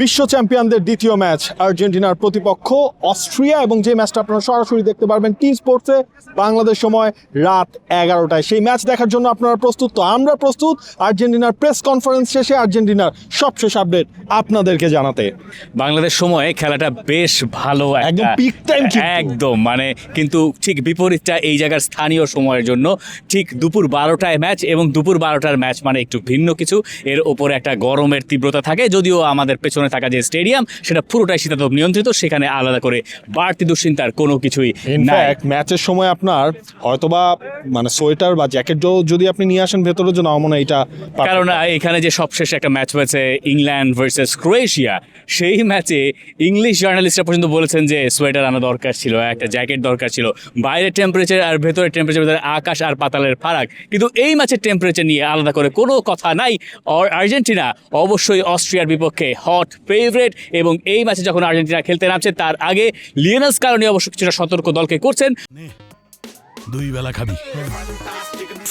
বিশ্ব চ্যাম্পিয়নদের দ্বিতীয় ম্যাচ আর্জেন্টিনার প্রতিপক্ষ অস্ট্রিয়া, এবং যে ম্যাচটা আপনারা সরাসরি দেখতে পারবেন টি স্পোর্টসে বাংলাদেশ সময় রাত 11টায়। সেই ম্যাচ দেখার জন্য আপনারা প্রস্তুত? তো আমরা প্রস্তুত আর্জেন্টিনার প্রেস কনফারেন্স শেষে আর্জেন্টিনার সবশেষ আপডেট আপনাদেরকে জানাতে। বাংলাদেশ সময়ে খেলাটা বেশ ভালো, একদম পিক টাইম, একদম মানে কিন্তু ঠিক বিপরীতটা এই জায়গার স্থানীয় সময়ের জন্য ঠিক দুপুর 12টায় ম্যাচ, এবং দুপুর 12টার ম্যাচ মানে একটু ভিন্ন কিছু। এর ওপরে একটা গরমের তীব্রতা থাকে, যদিও আমাদের পেছনে থাকা যে স্টেডিয়াম সেটা পুরোটাই শীতাতপ নিয়ন্ত্রিত, সেখানে আলাদা করে বাড়তি দুশ্চিন্তার কোনো কিছুই নাই। ইনফ্যাক্ট ম্যাচের সময় আপনার হয়তোবা মানে সোয়েটার বা জ্যাকেট যদি আপনি নিয়ে আসেন ভেতরের জন্য, আমার মনে হয় এটা কারণ এখানে যে সবশেষে একটা ম্যাচ হয়েছে ইংল্যান্ড ভার্সেস ক্রোয়েশিয়া, সেই ম্যাচে ইংলিশ জার্নালিস্টরা পর্যন্ত বলেছেন যে সোয়েটার আনা দরকার ছিল, একটা জ্যাকেট দরকার ছিল। বাইরের টেম্পারেচার আর ভেতরের টেম্পারেচার ভিতরে আকাশ আর পাতালের ফারাক, কিন্তু এই ম্যাচের টেম্পারেচার নিয়ে আলাদা করে কোনো কথা নাই। আর্জেন্টিনা অবশ্যই অস্ট্রিয়ার বিপক্ষে হট ফেভারিট, এবং এই ম্যাচে যখন আর্জেন্টিনা খেলতে নামছে তার আগে লিওনেল স্কালোনি অবশ্য কিছুটা সতর্ক দলকে করছেন। দুই বেলা খাবি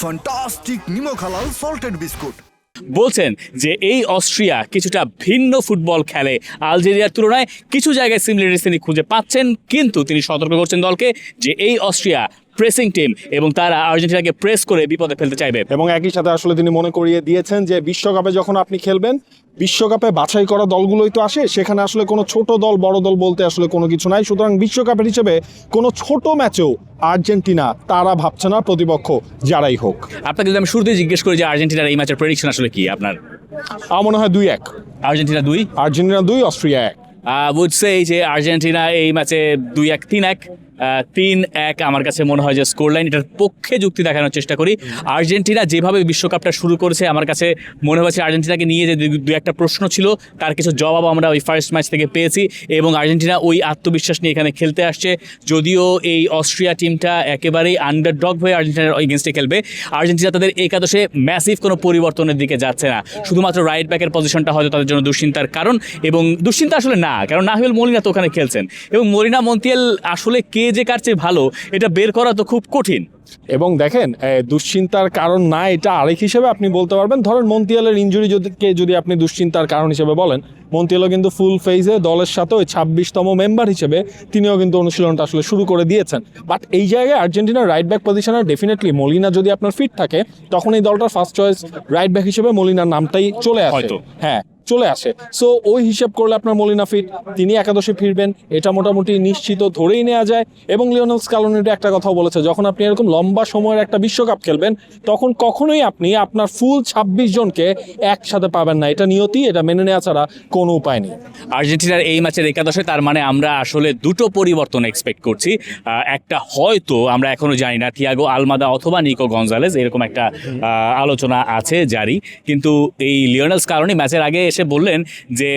ফ্যান্টাস্টিক নিমো খালাল সল্টেড বিস্কুট বলছেন যে এই অস্ট্রিয়া কিছুটা ভিন্ন ফুটবল খেলে আলজেরিয়ার তুলনায়, কিছু জায়গায় সিমিলারিটিস তিনি খুঁজে পাচ্ছেন, কিন্তু তিনি সতর্ক করছেন দলকে যে এই অস্ট্রিয়া প্রেসিং টিম এবং তারা আর্জেন্টিনাকে প্রেস করে বিপদে ফেলতে চাইবে। এবং একই সাথে আসলে তিনি মনে করিয়ে দিয়েছেন যে বিশ্বকাপে যখন আপনি খেলবেন, বিশ্বকাপে বাছাই করা দলগুলোই তো আসে, সেখানে আসলে কোনো ছোট দল বড় দল বলতে আসলে কোনো কিছু নাই। সুতরাং বিশ্বকাপের হিসেবে কোনো ছোট ম্যাচেও আর্জেন্টিনা তারা ভাবছে না, প্রতিপক্ষ যারাই হোক। আপনাকে যদি আমি শুরুতেই জিজ্ঞেস করি যে আর্জেন্টিনার এই ম্যাচের প্রেডিকশন আসলে কি আপনার? আমার মনে হয় 2-1 Argentina 2, Argentina 2, Austria 1। Would say যে আর্জেন্টিনা এই ম্যাচে 2-1, 3-1, 3-1 আমার কাছে মনে হয় যে স্কোর লাইন। এটার পক্ষে যুক্তি দেখানোর চেষ্টা করি। আর্জেন্টিনা যেভাবে বিশ্বকাপটা শুরু করেছে, আমার কাছে মনে হয়েছে আর্জেন্টিনাকে নিয়ে যে দু একটা প্রশ্ন ছিল তার কিছু জবাব আমরা ওই ফার্স্ট ম্যাচ থেকে পেয়েছি, এবং আর্জেন্টিনা ওই আত্মবিশ্বাস নিয়ে এখানে খেলতে আসছে। যদিও এই অস্ট্রিয়া টিমটা একেবারেই আন্ডারডগ হয়ে আর্জেন্টিনার এগেনস্টে খেলবে, আর্জেন্টিনা তাদের একাদশে ম্যাসিভ কোনো পরিবর্তনের দিকে যাচ্ছে না। শুধুমাত্র রাইট ব্যাকের পজিশনটা হয়তো তাদের জন্য দুশ্চিন্তার কারণ, এবং দুশ্চিন্তা আসলে না, কারণ নাহিল মলিনা তো ওখানে খেলছেন, এবং মলিনা মন্তিয়াল আসলে কে যে কার চেয়ে ভালো এটা বের করা তো খুব কঠিন। এবং দেখেন, দুশ্চিন্তার কারণ না এটা আরেক হিসেবে আপনি বলতে পারবেন। ধরেন মন্তিয়ালের ইনজুরি যদি আপনি দুশ্চিন্তার কারণ হিসেবে বলেন, মন্তিয়ালও কিন্তু ফুল ফেজে দলের সাথে ওই 26তম মেম্বার হিসেবে তিনিও কিন্তু অনুশীলনটা আসলে শুরু করে দিয়েছেন। বাট এই জায়গায় আর্জেন্টিনার রাইট ব্যাক পজিশনে ডেফিনেটলি মলিনা যদি আপনার ফিট থাকে, তখন এই দলটার ফার্স্ট চয়েস রাইট ব্যাক হিসেবে মলিনার নামটাই চলে আসে। হ্যাঁ, চলে আসে। সো ওই হিসেব করলে আপনার মলিনা ফিট, তিনি একাদশে ফিরবেন, এটা মোটামুটি নিশ্চিত ধরেই নেওয়া যায়। এবং লিওনেল স্কালোনিটা একটা কথাও বলেছে, যখন আপনি এরকম লম্বা সময়ের একটা বিশ্বকাপ খেলবেন, তখন কখনোই আপনি আপনার ফুল 26 জনকে একসাথে পাবেন না। এটা নিয়তি, এটা মেনে নেওয়া ছাড়া কোনো উপায় নেই। আর্জেন্টিনার এই ম্যাচের একাদশে তার মানে আমরা আসলে দুটো পরিবর্তন এক্সপেক্ট করছি। একটা হয়তো আমরা এখনো জানি না, থিয়াগো আলমাদা অথবা নিকো গঞ্জালেজ, এরকম একটা আলোচনা আছে জারি। কিন্তু এই লিওনেল স্কালোনি ম্যাচের আগে এসে বললেন যে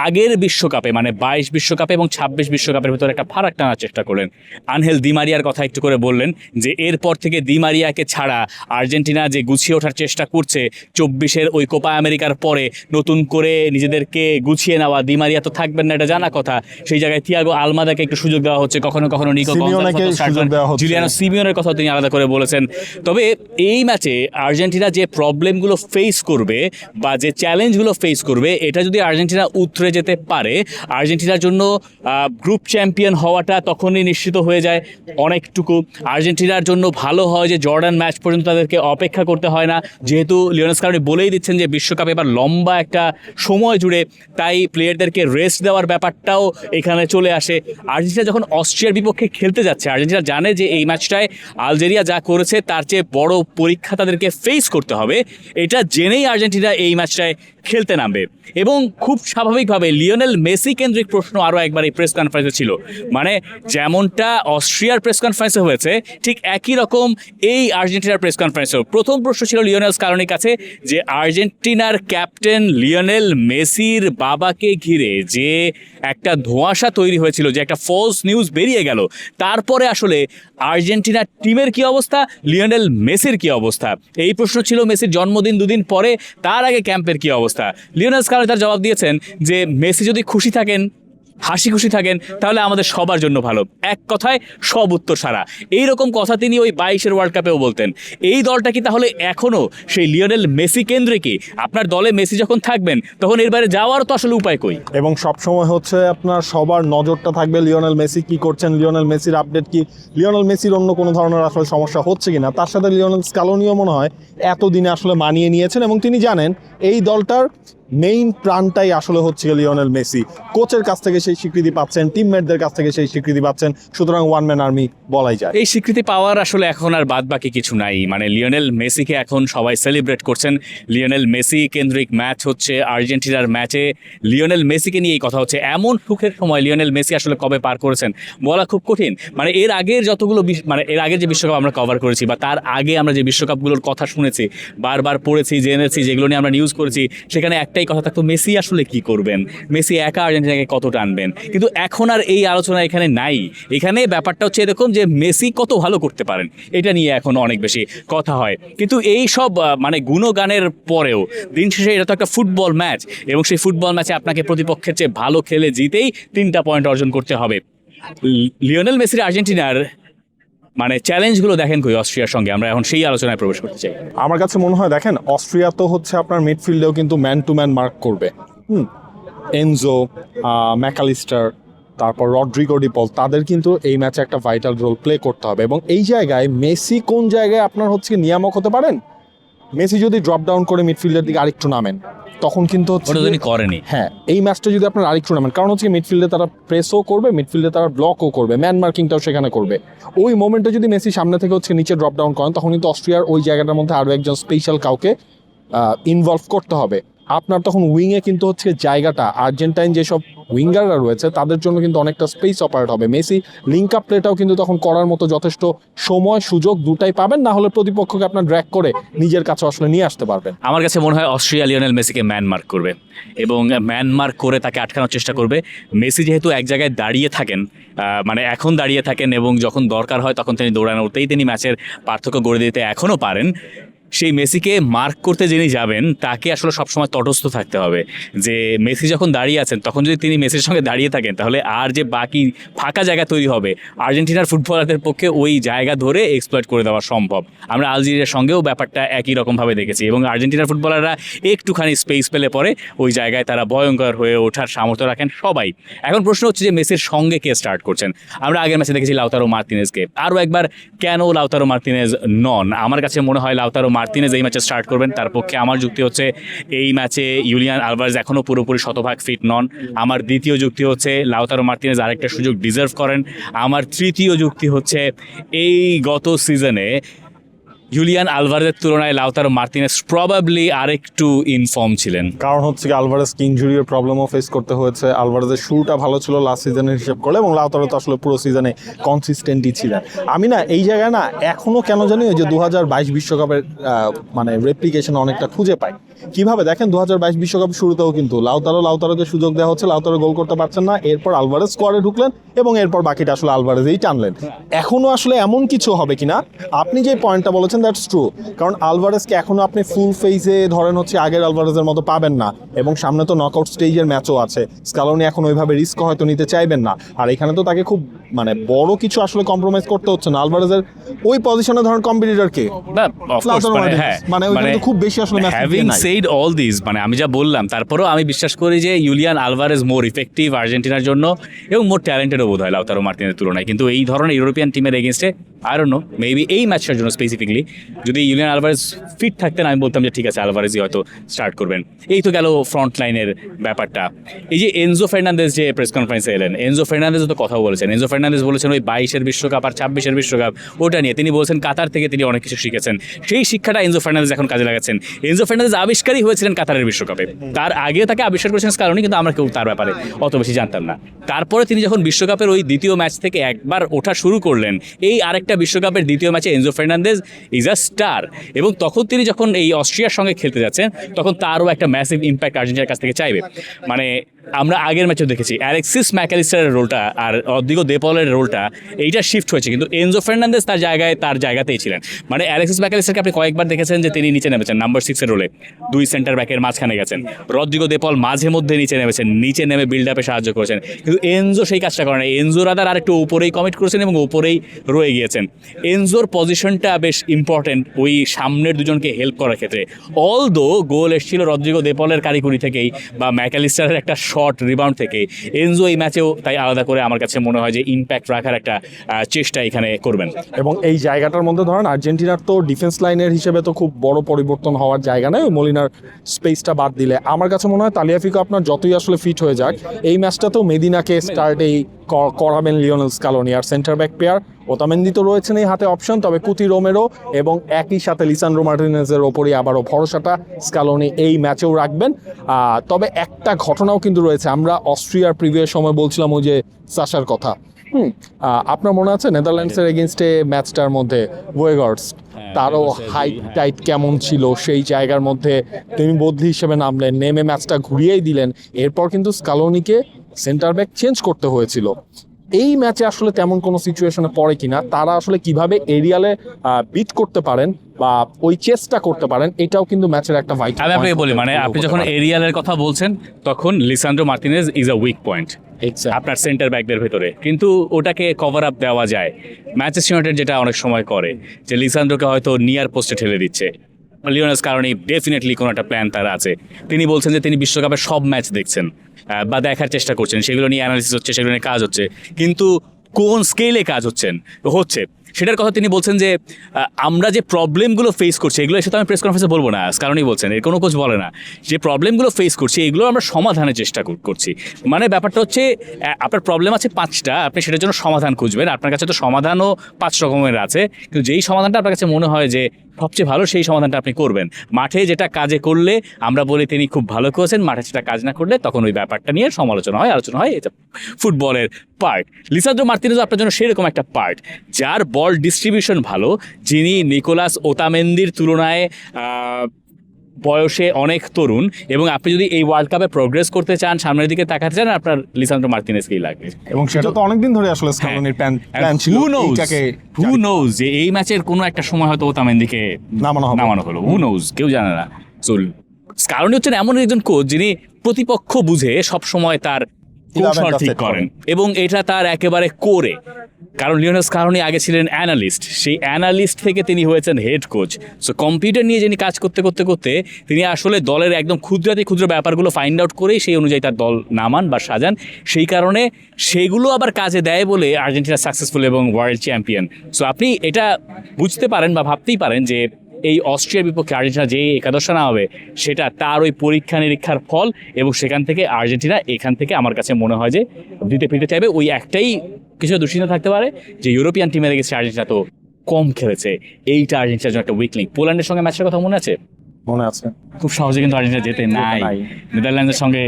আগের বিশ্বকাপে মানে 22 বিশ্বকাপে এবং 26 বিশ্বকাপের ভিতরে একটা ফারাক টানার চেষ্টা করলেন। আনহেল দি মারিয়ার কথা একটু করে বললেন যে এরপর থেকে দি মারিয়াকে ছাড়া আর্জেন্টিনা যে গুছিয়ে ওঠার চেষ্টা করছে 24-এর ওই কোপা আমেরিকার পরে নতুন করে নিজেদেরকে গুছিয়ে নেওয়া, দি মারিয়া তো থাকবেন না, এটা জানা কথা। সেই জায়গায় থিয়াগো আলমাদাকে একটু সুযোগ দেওয়া হচ্ছে, কখনো কখনো নিকো জুলিয়ানো সিমিওনের কথা তিনি আলাদা করে বলেছেন। তবে এই ম্যাচে আর্জেন্টিনা যে প্রবলেমগুলো ফেস করবে বা যে চ্যালেঞ্জগুলো ফেস করবে, এটা যদি আর্জেন্টিনা উতরে যেতে পারে, আর্জেন্টিনার জন্য গ্রুপ চ্যাম্পিয়ন হওয়াটা তখনই নিশ্চিত হয়ে যায় অনেকটুকু। আর্জেন্টিনার জন্য ভালো হয় যে জর্ডান ম্যাচ পর্যন্ত তাদেরকে অপেক্ষা করতে হয় না, যেহেতু লিওনেল স্কালোনি বলেই দিচ্ছেন যে বিশ্বকাপে এবার লম্বা একটা সময় জুড়ে, তাই প্লেয়ারদেরকে রেস্ট দেওয়ার ব্যাপারটাও এখানে চলে আসে। আর্জেন্টিনা যখন অস্ট্রিয়ার বিপক্ষে খেলতে যাচ্ছে, আর্জেন্টিনা জানে যে এই ম্যাচটায় আলজেরিয়া যা করেছে তার চেয়ে বড় পরীক্ষা তাদেরকে ফেস করতে হবে। এটা জেনেই আর্জেন্টিনা এই ম্যাচটায় খেলতে নামবে, এবং খুব স্বাভাবিকভাবে লিওনেল মেসি কেন্দ্রিক প্রশ্ন আরও একবার এই প্রেস কনফারেন্সে ছিল। মানে যেমনটা অস্ট্রিয়ার প্রেস কনফারেন্সে হয়েছে, ঠিক একই রকম এই আর্জেন্টিনার প্রেস কনফারেন্সেও প্রথম প্রশ্ন ছিল লিওনেল স্কালোনির কাছে যে আর্জেন্টিনার ক্যাপ্টেন লিওনেল মেসির বাবাকে ঘিরে যে একটা ধোঁয়াশা তৈরি হয়েছিল, যে একটা ফলস নিউজ বেরিয়ে গেল, তারপরে আসলে আর্জেন্টিনার টিমের কি অবস্থা, লিওনেল মেসির কি অবস্থা। এই প্রশ্ন ছিল মেসির জন্মদিন 2 দিন পরে, তার আগে ক্যাম্পের কি অবস্থা। লিওনেল স্কালোনি তার জবাব দিয়েছেন যে মেসি যদি খুশি থাকেন হাসি খুশি থাকেন, তাহলে আমাদের সবার জন্য ভালো। এক কথায় সব উত্তর সারা। এইরকম কথা তিনি ওই 22-এর ওয়ার্ল্ড কাপেও বলতেন। এই দলটা কি তাহলে এখনও সেই লিওনেল মেসি কেন্দ্রিকই? আপনার দলে মেসি যখন থাকবেন তখন এর বাইরে যাওয়ার তো আসলে উপায় কই? এবং সবসময় হচ্ছে আপনার সবার নজরটা থাকবে লিওনেল মেসি কি করছেন, লিওনেল মেসির আপডেট কি, লিওনেল মেসির অন্য কোনো ধরনের আসলে সমস্যা হচ্ছে কিনা। তার সাথে লিওনেল স্কালোনিও মনে হয় এতদিনে আসলে মানিয়ে নিয়েছেন এবং তিনি জানেন এই দলটার মেইন প্রাণটাই আসলে হচ্ছে লিওনেল মেসি। কোচের কাছ থেকে সেই স্বীকৃতি পাচ্ছেন, টিমমেটদের কাছ থেকে সেই স্বীকৃতি পাচ্ছেন, সুতরাং ওয়ান ম্যান আর্মি বলাই যায়। এই স্বীকৃতি পাওয়ার আসলে এখন আর বাদ বাকি কিছু নাই। মানে লিওনেল মেসিকে এখন সবাই সেলিব্রেট করছেন। লিওনেল মেসি কেন্দ্রিক ম্যাচ হচ্ছে, আর্জেন্টিনার ম্যাচে লিওনেল মেসিকে নিয়ে এই কথা হচ্ছে। এমন সুখের সময় লিওনেল মেসি আসলে কবে পার করেছেন বলা খুব কঠিন। মানে এর আগের যতগুলো মানে এর আগের যে বিশ্বকাপ আমরা কভার করেছি বা তার আগে আমরা যে বিশ্বকাপগুলোর কথা শুনেছি, বারবার পড়েছি, জেনেছি, যেগুলো নিয়ে আমরা নিউজ করেছি, সেখানে একটাই কথা থাকতো, মেসি আসলে কি করবেন, মেসি একা আর্জেন্টিনাকে কত টানবেন। কিন্তু এখন আর এই আলোচনা এখানে নাই। এখানে ব্যাপারটা হচ্ছে এরকম যে মেসি কত ভালো করতে পারেন, এটা নিয়ে এখন অনেক বেশি কথা হয়। কিন্তু এই সব মানে গুণগানের পরেও দিন শেষে এটা তো একটা ফুটবল ম্যাচ, এবং সেই ফুটবল ম্যাচে আপনাকে প্রতিপক্ষের চেয়ে ভালো খেলে জিতেই 3টা পয়েন্ট অর্জন করতে হবে। লিওনেল মেসির আর্জেন্টিনার মানে চ্যালেঞ্জগুলো দেখেন কই অস্ট্রিয়ার সঙ্গে? আমরা এখন সেই আলোচনায় প্রবেশ করতে চাই। আমার কাছে মনে হয় দেখেন, অস্ট্রিয়া তো হচ্ছে আপনার মিডফিল্ডেও কিন্তু ম্যান টু ম্যান মার্ক করবে। এনজো, ম্যাকালিস্টার, তারপর রড্রিগো ডি পল, তাদের কিন্তু এই ম্যাচে একটা ভাইটাল রোল প্লে করতে হবে। এবং এই জায়গায় মেসি কোন জায়গায় আপনার হচ্ছে নিয়ামক হতে পারেন, মেসি যদি ড্রপ ডাউন করে মিডফিল্ডের দিকে আরেকটু নামেন, তখন কিন্তু হচ্ছে ওটা তিনি করেনি। হ্যাঁ, এই ম্যাচটা যদি আপনার আরেকটু নামেন, কারণ হচ্ছে মিডফিল্ডে তারা প্রেসও করবে, মিডফিল্ডে তারা ব্লকও করবে, ম্যান মার্কিংটাও সেখানে করবে। ওই মোমেন্টে যদি মেসি সামনে থেকে হচ্ছে নিচে ড্রপ ডাউন করেন, তখন কিন্তু অস্ট্রিয়ার ওই জায়গাটার মধ্যে আরও একজন স্পেশাল কাউকে ইনভলভ করতে হবে। আপনার তখন উইংয়ে কিন্তু হচ্ছে জায়গাটা, আর্জেন্টাইন যেসব উইঙ্গাররা রয়েছে তাদের জন্য কিন্তু অনেকটা স্পেস অপারেট হবে। মেসি লিঙ্ক আপ প্লেটাও কিন্তু তখন করার মতো যথেষ্ট সময় সুযোগ দুটাই পাবেন, না হলে প্রতিপক্ষকে আপনার ড্র্যাগ করে নিজের কাছে আসলে নিয়ে আসতে পারবেন। আমার কাছে মনে হয় অস্ট্রিয়া লিওনেল মেসিকে ম্যান মার্ক করবে এবং ম্যান মার্ক করে তাকে আটকানোর চেষ্টা করবে। মেসি যেহেতু এক জায়গায় দাঁড়িয়ে থাকেন, মানে এখন দাঁড়িয়ে থাকেন এবং যখন দরকার হয় তখন তিনি দৌড়ানোতেই তিনি ম্যাচের পার্থক্য গড়ে দিতে এখনও পারেন। সেই মেসিকে মার্ক করতে যিনি যাবেন তাকে আসলে সবসময় তটস্থ থাকতে হবে যে মেসি যখন দাঁড়িয়ে আছেন তখন যদি তিনি মেসির সঙ্গে দাঁড়িয়ে থাকেন, তাহলে আর যে বাকি ফাঁকা জায়গা তৈরি হবে আর্জেন্টিনার ফুটবলারদের পক্ষে ওই জায়গা ধরে এক্সপ্লয়েট করে দেওয়া সম্ভব। আমরা আলজেরিয়ার সঙ্গেও ব্যাপারটা একই রকমভাবে দেখেছি এবং আর্জেন্টিনার ফুটবলাররা একটুখানি স্পেস পেলে পরে ওই জায়গায় তারা ভয়ঙ্কর হয়ে ওঠার সামর্থ্য রাখেন সবাই। এখন প্রশ্ন হচ্ছে যে মেসির সঙ্গে কে স্টার্ট করছেন? আমরা আগের ম্যাচে দেখেছি লাউতারো মার্তিনেজকে। আরও একবার কেন লাউতারো মার্তিনেজ নন? আমার কাছে মনে হয় লাউতারো মার্তিনেজ এই ম্যাচে স্টার্ট করবেন। তার পক্ষে আমার যুক্তি হচ্ছে এই ম্যাচে ইউলিয়ান আলভারেজ এখনও পুরোপুরি শতভাগ ফিট নন। আমার দ্বিতীয় যুক্তি হচ্ছে লাউতারো মার্তিনেজ আরেকটা সুযোগ ডিজার্ভ করেন। আমার তৃতীয় যুক্তি হচ্ছে এই গত সিজনে ইউলিয়ান আলভারেজের তুলনায় লাউতারো মার্তিনেজ প্রবাবলি আরেকটু ইনফর্ম ছিলেন। কারণ হচ্ছে কি আলভারেজকে ইনজুরির প্রবলেমও ফেস করতে হয়েছে। আলভারেজের শুরুটা ভালো ছিল লাস্ট সিজনের হিসেব করলে, এবং লাউতারো তো আসলে পুরো সিজনে কনসিস্টেন্টই ছিলেন। আমি না এই জায়গায় না এখনও কেন জানি ওই যে 2022 বিশ্বকাপের মানে রেপ্লিকেশন অনেকটা খুঁজে পাই। কিভাবে দেখেন, 2022 বিশ্বকাপ শুরুতেও কিন্তু লাউতারোকে সুযোগ দেওয়া হচ্ছে, লাউতারো গোল করতে পারছেন না, এরপর আলভারেজ স্কোয়াডে ঢুকলেন এবং এরপর বাকিটা আসলে আলভারেজেই টানলেন। এখনও আসলে এমন কিছু হবে কিনা, আপনি যে পয়েন্টটা বলেছেন দ্যাটস ট্রু, কারণ আলভারেজকে এখনও আপনি ফুল ফেজে ধরেন হচ্ছে আগের আলভারেজের মতো পাবেন না, এবং সামনে তো নকআউট স্টেজের ম্যাচও আছে। স্কালোনি এখন ওইভাবে রিস্ক হয়তো নিতে চাইবেন না, আর এখানে তো তাকে খুব মানে বড় কিছু আসলে কম্প্রোমাইজ করতে হচ্ছে না। আলভারেজের ওই পজিশনে ধরেন কম্পিটিটর কে, মানে ওইখানে তো খুব বেশি আসলে ম্যাচ সেইড অল দিস, মানে আমি যা বললাম তারপরেও আমি বিশ্বাস করি যে ইউলিয়ান আলভারেজ মোর ইফেক্টিভ আর্জেন্টিনার জন্য এবং মোর ট্যালেন্টেডও বোধ হয় লাউতারো মার্তিনেজের তুলনায়। কিন্তু এই ধরনের ইউরোপিয়ান টিমের এগেনস্টে আই ডোন্ট নো, মেবি এই ম্যাচটার জন্য স্পেসিফিকলি যদি ইউলিয়ান আলভারেজ ফিট থাকতেন আমি বলতাম যে ঠিক আছে আলভারেজই হয়তো স্টার্ট করবেন। এই তো গেল ফ্রন্ট লাইনের ব্যাপারটা। এই যে এনজো ফার্নান্দেজ যে প্রেস কনফারেন্সে এলেন, এনজো ফার্নান্দেজ তো কথাও বলেছেন। এনজো ফার্নান্দেজ বলেছেন ওই 22-এর বিশ্বকাপ আর 26-এর বিশ্বকাপ ওটা নিয়ে তিনি বলছেন কাতার থেকে তিনি অনেক কিছু শিখেছেন। সেই শিক্ষাটা এনজো ফার্নান্দেজ এখন কাজে লাগাচ্ছেন। এনজো ফার্নান্দেজ আবিষ্কারই হয়েছিলেন কাতারের বিশ্বকাপে, তার আগে তাকে আবিষ্কার করেছেন কারণে, কিন্তু আমরা কেউ তার ব্যাপারে অত বেশি জানতাম না। তারপরে তিনি যখন বিশ্বকাপের ওই দ্বিতীয় ম্যাচ থেকে একবার ওঠা শুরু করলেন, এই আরেকটা প্রত্যেকটা বিশ্বকাপের দ্বিতীয় ম্যাচে Enzo Fernandez is a star, এবং তখন তিনি যখন এই অস্ট্রিয়ার সঙ্গে খেলতে যাচ্ছেন তখন তারও একটা ম্যাসিভ ইম্প্যাক্ট আর্জেন্টিনার কাছ থেকে চাইবে। মানে আমরা আগের ম্যাচেও দেখেছি অ্যালেক্সিস ম্যাকালিস্টারের রোলটা আর রদ্রিগো দে পলের রোলটা এইটা শিফট হয়েছে, কিন্তু এনজো ফার্নান্দেজ তার জায়গাতেই ছিলেন। মানে অ্যালেক্সিস ম্যাকালিস্টারকে আপনি কয়েকবার দেখেছেন যে তিনি নিচে নেমেছেন নাম্বার 6 এর রোলে, 2 সেন্টার ব্যাকের মাঝখানে গেছেন। রদ্রিগো দে পল মাঝে মধ্যে নিচে নেমেছেন, নিচে নেমে বিল্ড আপে সাহায্য করেছেন, কিন্তু এনজো সেই কাজটা করেন না। এনজো রাদার আর একটু উপরেই কমিট করেছেন এবং উপরেই রয়ে গিয়েছেন। এনজোর পজিশনটা বেশ ইম্পর্টেন্ট ওই সামনের দুজনকে হেল্প করার ক্ষেত্রে। অলদো গোল এসেছিল রদ্রিগো দে পলের কারিকুরি থেকেই বা ম্যাকালিস্টারের একটা শর্ট রিবাউন্ড থেকে, এনজো এই ম্যাচেও তাই আলাদা করে আমার কাছে মনে হয় যে ইম্প্যাক্ট রাখার একটা চেষ্টা এখানে করবেন। এবং এই জায়গাটার মধ্যে ধরেন আর্জেন্টিনার তো ডিফেন্স লাইনের হিসেবে তো খুব বড় পরিবর্তন হওয়ার জায়গা নেই, মলিনার স্পেসটা বাদ দিলে আমার কাছে মনে হয় তালিয়াফিকো আপনার যতই আসলে ফিট হয়ে যাক এই ম্যাচটাতেও মেদিনাকে স্টার্টেই করাবেন লিওনেল স্কালোনি। আর সেন্টার ব্যাক পেয়ার ওতামেন্দি তো রয়েছেন এই হাতে অপশন, তবে কুতি রোমেরো এবং একই সাথে লিসান্ড্রো মার্টিনেজের ওপরই আবারও ভরসাটা স্কালোনি এই ম্যাচেও রাখবেন। তবে একটা ঘটনাও কিন্তু রয়েছে, আমরা অস্ট্রিয়ার প্রিভিয়াস সময় বলছিলাম ওই যে সাশার কথা, আপনার মনে আছে নেদারল্যান্ডসের এগেনস্টে ম্যাচটার মধ্যে ওয়েগার্স তারও হাইট টাইট কেমন ছিল, সেই জায়গার মধ্যে তিনি বদলি হিসেবে নামলেন, নেমে ম্যাচটা ঘুরিয়েই দিলেন। এরপর কিন্তু স্কালোনিকে সেন্টার ব্যাক চেঞ্জ করতে হয়েছিল। এই ম্যাচে আসলে তেমন কোনো সিচুয়েশনে পড়ে কিনা, তারা আসলে কিভাবে এরিয়ালে বিট করতে পারেন বা ওই চেষ্টা করতে পারেন, এটাও কিন্তু ম্যাচের একটা ভাইটাল। আমি আপনাকে বলি, মানে আপনি যখন এরিয়ালের কথা বলছেন তখন Lisandro Martinez is a weak point আপনার সেন্টার ব্যাকদের ভেতরে, কিন্তু ওটাকে কভার আপ দেওয়া যায়। ম্যানচেস্টার ইউনাইটেড যেটা অনেক সময় করে যে লিসান্ড্রোকে হয়তো নিয়ার পোস্টে ঠেলে দিচ্ছে, লিওনেল স্কালোনি ডেফিনেটলি কোনো একটা প্ল্যান তার আছে। তিনি বলছেন যে তিনি বিশ্বকাপের সব ম্যাচ দেখছেন বা দেখার চেষ্টা করছেন, সেগুলো নিয়ে অ্যানালিসিস হচ্ছে, সেগুলো নিয়ে কাজ হচ্ছে, কিন্তু কোন স্কেলে কাজ হচ্ছে সেটার কথা তিনি বলছেন যে আমরা যে প্রবলেমগুলো ফেস করছি এগুলো এসে তো আমি প্রেস কনফারেন্সে বলবো না, কারণই বলছেন এর কোনো কোচ বলে না যে প্রবলেমগুলো ফেস করছি এগুলো আমরা সমাধানের চেষ্টা করছি। মানে ব্যাপারটা হচ্ছে আপনার প্রবলেম আছে 5টা, আপনি সেটার জন্য সমাধান খুঁজবেন, আপনার কাছে তো সমাধানও 5 রকমের আছে, কিন্তু যেই সমাধানটা আপনার কাছে মনে হয় যে সবচেয়ে ভালো সেই সমাধানটা আপনি করবেন। মাঠে যেটা কাজে করলে আমরা বলি তিনি খুব ভালো করেছেন, মাঠে যেটা কাজ না করলে তখন ওই ব্যাপারটা নিয়ে সমালোচনা হয়, আলোচনা হয়, এটা ফুটবলের পার্ট। লিসান্ড্রো মার্টিনেজ আপনার জন্য সেরকম একটা পার্ট, যার বল ডিস্ট্রিবিউশন ভালো, যিনি নিকোলাস ওতামেন্দির তুলনায় বয়সে অনেক তরুণ, এবং আপনি যদি এই ওয়ার্ল্ড কাপে প্রোগ্রেস করতে চান, সামনের দিকে তাকাতে চান, আপনার লিসান্ড্রো মার্টিনেজকেই লাগবে। এবং সেটা তো অনেকদিন ধরে আসলে স্কালোনির প্ল্যান ছিল। হু নোজ যে এই ম্যাচের কোনো একটা সময় হয়তো ওতামেন্দিকে নামানো হলো, হু নোজ, কেউ জানে না। সো স্কালোনি হচ্ছেন এমন একজন কোচ যিনি প্রতিপক্ষ বুঝে সবসময় তার কৌশল ঠিক করেন, এবং এটা তার একেবারে করে। কারণ লিওনেল স্কালোনি আগে ছিলেন অ্যানালিস্ট, সেই অ্যানালিস্ট থেকে তিনি হয়েছেন হেড কোচ। সো কম্পিউটার নিয়ে যিনি কাজ করতে তিনি আসলে দলের একদম ক্ষুদ্র ব্যাপারগুলো ফাইন্ড আউট করেই সেই অনুযায়ী তার দল নামান বা সাজান। সেই কারণে সেগুলো আবার কাজে দেয় বলে আর্জেন্টিনা সাকসেসফুল এবং ওয়ার্ল্ড চ্যাম্পিয়ন। সো আপনি এটা বুঝতে পারেন বা ভাবতেই পারেন যে এই অস্ট্রিয়ার বিপক্ষে আর্জেন্টিনা যে একাদশে না হবে সেটা তার ওই পরীক্ষা নিরীক্ষার ফল, এবং সেখান থেকে আর্জেন্টিনা এখান থেকে আমার কাছে মনে হয় যে দিতে ফিরতে চাইবে। ওই একটাই কিছু দুশ্চিন্তা থাকতে পারে যে ইউরোপিয়ান টিমে দেখেছে আর্জেন্টিনা তো কম খেলেছে, এইটা আর্জেন্টিনার জন্য একটা উইক লিঙ্ক। পোল্যান্ডের সঙ্গে ম্যাচের কথা মনে আছে? খুব সহজে কিন্তু আর্জেন্টিনা যেতে নাই, নেদারল্যান্ডসের সঙ্গে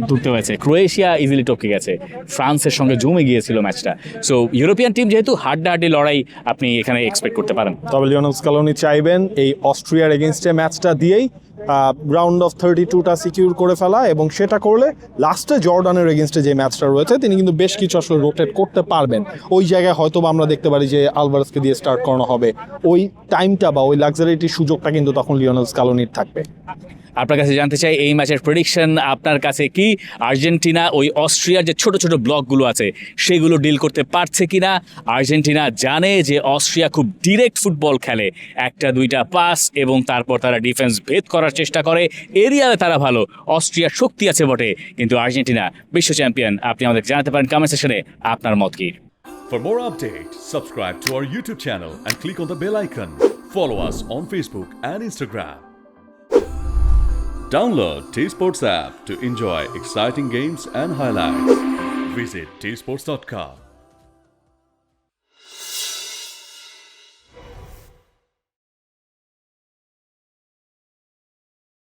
তুলতে হয়েছে, ক্রোয়েশিয়া ইজিলি টপকে গেছে, ফ্রান্সের সঙ্গে জমে গিয়েছিল ম্যাচটা। সো ইউরোপিয়ান টিম যেহেতু হাড্ডাহাড্ডি লড়াই আপনি এখানে এক্সপেক্ট করতে পারেন। তবে লিওনেল স্কালোনি চাইবেন এই অস্ট্রিয়ার এগেনস্টে ম্যাচটা দিয়েই রাউন্ড অফ 32টা সিকিউর করে ফেলা, এবং সেটা করলে লাস্টে জর্ডানের এগেনস্টে যে ম্যাচটা রয়েছে তিনি কিন্তু বেশ কিছু আসলে রোটেট করতে পারবেন। ওই জায়গায় হয়তো বা আমরা দেখতে পারি যে আলভারেজকে দিয়ে স্টার্ট করানো হবে, ওই টাইমটা বা ওই লাক্সারিটির সুযোগটা কিন্তু তখন লিওনেল স্কালোনির থাকবে। আপনার কাছে জানতে চাই এই ম্যাচের প্রেডিকশন আপনার কাছে কি? আর্জেন্টিনা ওই অস্ট্রিয়ার যে ছোট ছোট ব্লকগুলো আছে সেগুলো ডিল করতে পারছে কিনা? আর্জেন্টিনা জানে যে অস্ট্রিয়া খুব ডিরেক্ট ফুটবল খেলে, 1-2টা পাস এবং তারপর তারা ডিফেন্স ভেদ করার চেষ্টা করে, এরিয়ালে তারা ভালো, অস্ট্রিয়ার শক্তি আছে বটে, কিন্তু আর্জেন্টিনা বিশ্ব চ্যাম্পিয়ন। আপনি আমাদের জানাতে পারেন কমেন্ট সেকশনে আপনার মত কি। For more updates, subscribe to our YouTube channel and click on the bell icon. Follow us on Facebook and Instagram. Download T-Sports app to enjoy exciting games and highlights. Visit tsports.com.